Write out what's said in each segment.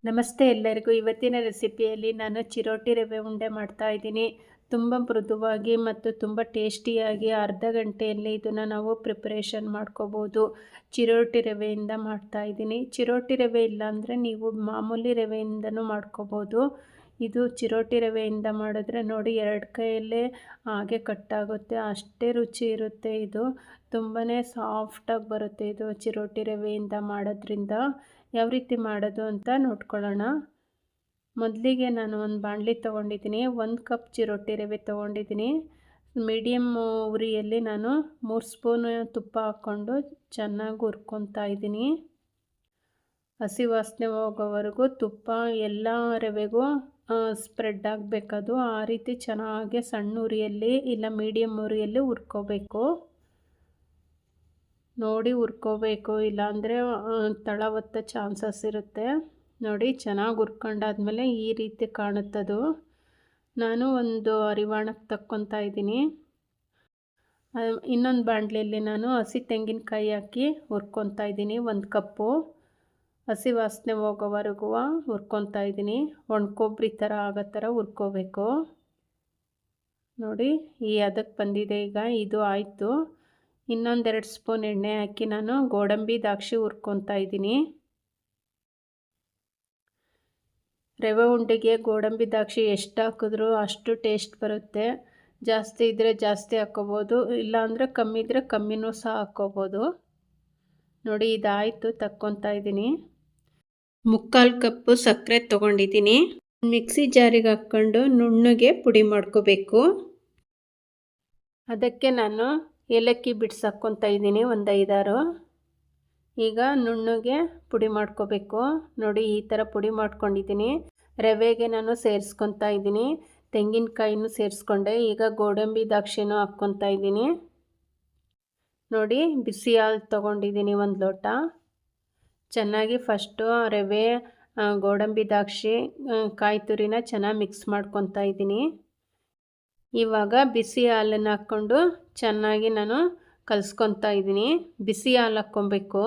ನಮಸ್ತೆ ಎಲ್ಲರಿಗೂ. ಇವತ್ತಿನ ರೆಸಿಪಿಯಲ್ಲಿ ನಾನು ಚಿರೋಟಿ ರವೆ ಉಂಡೆ ಮಾಡ್ತಾ ಇದ್ದೀನಿ. ತುಂಬ ಮೃದುವಾಗಿ ಮತ್ತು ತುಂಬ ಟೇಸ್ಟಿಯಾಗಿ ಅರ್ಧ ಗಂಟೆಯಲ್ಲಿ ಇದನ್ನು ನಾವು ಪ್ರಿಪರೇಷನ್ ಮಾಡ್ಕೋಬೋದು. ಚಿರೋಟಿ ರವೆಯಿಂದ ಮಾಡ್ತಾ ಇದ್ದೀನಿ. ಚಿರೋಟಿ ರವೆ ಇಲ್ಲಾಂದರೆ ನೀವು ಮಾಮೂಲಿ ರವೆಯಿಂದನೂ ಮಾಡ್ಕೋಬೋದು. ಇದು ಚಿರೋಟಿ ರವೆಯಿಂದ ಮಾಡಿದ್ರೆ ನೋಡಿ 2 ಕೈಯಲ್ಲೇ ಹಾಗೆ ಕಟ್ಟಾಗುತ್ತೆ, ಅಷ್ಟೇ ರುಚಿ ಇರುತ್ತೆ. ಇದು ತುಂಬಾ ಸಾಫ್ಟಾಗಿ ಬರುತ್ತೆ ಇದು ಚಿರೋಟಿ ರವೆಯಿಂದ ಮಾಡೋದ್ರಿಂದ. ಯಾವ ರೀತಿ ಮಾಡೋದು ಅಂತ ನೋಡ್ಕೊಳ್ಳೋಣ. ಮೊದಲಿಗೆ ನಾನು ಒಂದು ಬಾಣಲಿ ತೊಗೊಂಡಿದ್ದೀನಿ. 1 ಕಪ್ ಚಿರೋಟಿ ರವೆ ತೊಗೊಂಡಿದ್ದೀನಿ. ಮೀಡಿಯಮ್ ಉರಿಯಲ್ಲಿ ನಾನು 3 ಸ್ಪೂನು ತುಪ್ಪ ಹಾಕ್ಕೊಂಡು ಚೆನ್ನಾಗಿ ಹುರ್ಕೊತಾ ಇದ್ದೀನಿ. ಹಸಿ ವಾಸನೆ ಹೋಗೋವರೆಗೂ ತುಪ್ಪ ಎಲ್ಲ ರವೆಗೂ ಸ್ಪ್ರೆಡ್ ಆಗಬೇಕದು. ಆ ರೀತಿ ಚೆನ್ನಾಗಿ ಸಣ್ಣ ಉರಿಯಲ್ಲಿ ಇಲ್ಲ ಮೀಡಿಯಮ್ ಉರಿಯಲ್ಲಿ ಹುರ್ಕೋಬೇಕು. ನೋಡಿ ಹುರ್ಕೋಬೇಕು, ಇಲ್ಲಾಂದರೆ ತಳ ಒತ್ತೋ ಚಾನ್ಸಸ್ ಇರುತ್ತೆ. ನೋಡಿ ಚೆನ್ನಾಗಿ ಹುರ್ಕೊಂಡಾದ್ಮೇಲೆ ಈ ರೀತಿ ಕಾಣುತ್ತದು. ನಾನು ಒಂದು ಹರಿವಾಣಕ್ಕೆ ತಕ್ಕೊತಾ ಇದ್ದೀನಿ. ಇನ್ನೊಂದು ಬಾಣಲೆಯಲ್ಲಿ ನಾನು ಹಸಿ ತೆಂಗಿನಕಾಯಿ ಹಾಕಿ ಹುರ್ಕೊತಾ ಇದ್ದೀನಿ. 1 ಕಪ್ಪು ಹಸಿ ವಾಸನೆ ಹೋಗೋವರೆಗೂ ಹುರ್ಕೊತಾ ಇದ್ದೀನಿ. ಒಣಕೊಬ್ಬರಿ ಥರ ಆಗೋ ಥರ ಹುರ್ಕೋಬೇಕು. ನೋಡಿ ಈ ಅದಕ್ಕೆ ಬಂದಿದೆ. ಈಗ ಇದು ಆಯಿತು. ಇನ್ನೊಂದು 2 ಸ್ಪೂನ್ ಎಣ್ಣೆ ಹಾಕಿ ನಾನು ಗೋಡಂಬಿ ದ್ರಾಕ್ಷಿ ಹುರ್ಕೊತಾ ಇದ್ದೀನಿ. ರವೆ ಉಂಡೆಗೆ ಗೋಡಂಬಿ ದ್ರಾಕ್ಷಿ ಎಷ್ಟು ಹಾಕಿದ್ರೂ ಅಷ್ಟು ಟೇಸ್ಟ್ ಬರುತ್ತೆ. ಜಾಸ್ತಿ ಇದ್ದರೆ ಜಾಸ್ತಿ ಹಾಕ್ಕೋಬೋದು, ಇಲ್ಲಾಂದರೆ ಕಮ್ಮಿ ಇದ್ದರೆ ಕಮ್ಮಿನೂ ಸಹ ಹಾಕ್ಕೋಬೋದು. ನೋಡಿ ಇದಾಯಿತು, ತಕ್ಕೊತಾ ಇದ್ದೀನಿ. 3/4 ಕಪ್ಪು ಸಕ್ಕರೆ ತೊಗೊಂಡಿದ್ದೀನಿ. ಮಿಕ್ಸಿ ಜಾರಿಗೆ ಹಾಕ್ಕೊಂಡು ನುಣ್ಣಗೆ ಪುಡಿ ಮಾಡ್ಕೋಬೇಕು. ಅದಕ್ಕೆ ನಾನು ಏಲಕ್ಕಿ ಬಿಡ್ಸಿ ಹಾಕ್ಕೊತಾ ಇದ್ದೀನಿ, ಒಂದು 5-6. ಈಗ ನುಣ್ಣಗೆ ಪುಡಿ ಮಾಡ್ಕೋಬೇಕು. ನೋಡಿ ಈ ಥರ ಪುಡಿ ಮಾಡ್ಕೊಂಡಿದ್ದೀನಿ. ರವೆಗೆ ನಾನು ಸೇರಿಸ್ಕೊತಾ ಇದ್ದೀನಿ. ತೆಂಗಿನಕಾಯಿನೂ ಸೇರಿಸ್ಕೊಂಡೆ. ಈಗ ಗೋಡಂಬಿ ದ್ರಾಕ್ಷಿನೂ ಹಾಕ್ಕೊತಾ ಇದ್ದೀನಿ. ನೋಡಿ ಬಿಸಿ ಹಾಲು ತೊಗೊಂಡಿದ್ದೀನಿ 1 ಲೋಟ. ಚೆನ್ನಾಗಿ ಫಸ್ಟು ರವೆ, ಗೋಡಂಬಿ ದ್ರಾಕ್ಷಿ, ಕಾಯಿ ತುರಿನ ಚೆನ್ನಾಗಿ ಮಿಕ್ಸ್ ಮಾಡ್ಕೊತಾ ಇದ್ದೀನಿ. ಇವಾಗ ಬಿಸಿ ಹಾಲನ್ನು ಹಾಕ್ಕೊಂಡು ಚೆನ್ನಾಗಿ ನಾನು ಕಲಿಸ್ಕೊತಾ ಇದ್ದೀನಿ. ಬಿಸಿ ಹಾಲು ಹಾಕ್ಕೊಬೇಕು.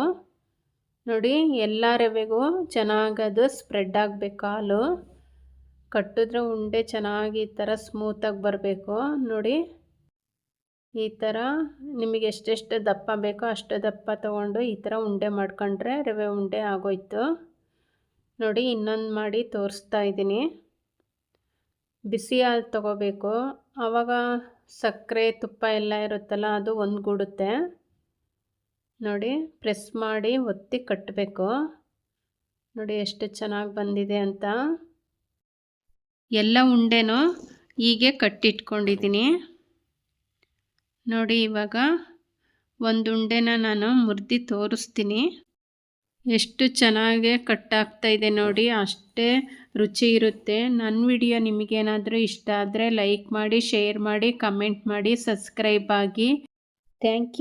ನೋಡಿ ಎಲ್ಲ ರವೆಗೂ ಚೆನ್ನಾಗಿ ಅದು ಸ್ಪ್ರೆಡ್ ಆಗಬೇಕು ಹಾಲು. ಕಟ್ಟಿದ್ರೆ ಉಂಡೆ ಚೆನ್ನಾಗಿ ಈ ಥರ ಸ್ಮೂತಾಗಿ ಬರಬೇಕು. ನೋಡಿ ಈ ಥರ ನಿಮಗೆ ಎಷ್ಟೆಷ್ಟು ದಪ್ಪ ಬೇಕೋ ಅಷ್ಟು ದಪ್ಪ ತೊಗೊಂಡು ಈ ಥರ ಉಂಡೆ ಮಾಡ್ಕೊಂಡ್ರೆ ರವೆ ಉಂಡೆ ಆಗೋಯ್ತು. ನೋಡಿ ಇನ್ನೊಂದು ಮಾಡಿ ತೋರಿಸ್ತಾ ಇದ್ದೀನಿ. ಬಿಸಿ ಹಾಲು ತೊಗೋಬೇಕು. ಆವಾಗ ಸಕ್ಕರೆ ತುಪ್ಪ ಎಲ್ಲ ಇರುತ್ತಲ್ಲ ಅದು ಒಂದುಗೂಡುತ್ತೆ. ನೋಡಿ ಪ್ರೆಸ್ ಮಾಡಿ ಒತ್ತಿ ಕಟ್ಟಬೇಕು. ನೋಡಿ ಎಷ್ಟು ಚೆನ್ನಾಗಿ ಬಂದಿದೆ ಅಂತ. ಎಲ್ಲ ಉಂಡೆನೂ ಹೀಗೆ ಕಟ್ಟಿಟ್ಕೊಂಡಿದ್ದೀನಿ. ನೋಡಿ ಇವಾಗ ಒಂದು ಉಂಡೆನ ನಾನು ಮುರಿದು ತೋರಿಸ್ತೀನಿ. ಎಷ್ಟು ಚೆನ್ನಾಗಿ ಕಟ್ಟಾಗ್ತಾ ಇದೆ ನೋಡಿ, ಅಷ್ಟೇ ರುಚಿ ಇರುತ್ತೆ. ನನ್ನ ವಿಡಿಯೋ ನಿಮಗೇನಾದರೂ ಇಷ್ಟ ಆದರೆ ಲೈಕ್ ಮಾಡಿ, ಶೇರ್ ಮಾಡಿ, ಕಮೆಂಟ್ ಮಾಡಿ, ಸಬ್ಸ್ಕ್ರೈಬ್ ಆಗಿ. Thank you.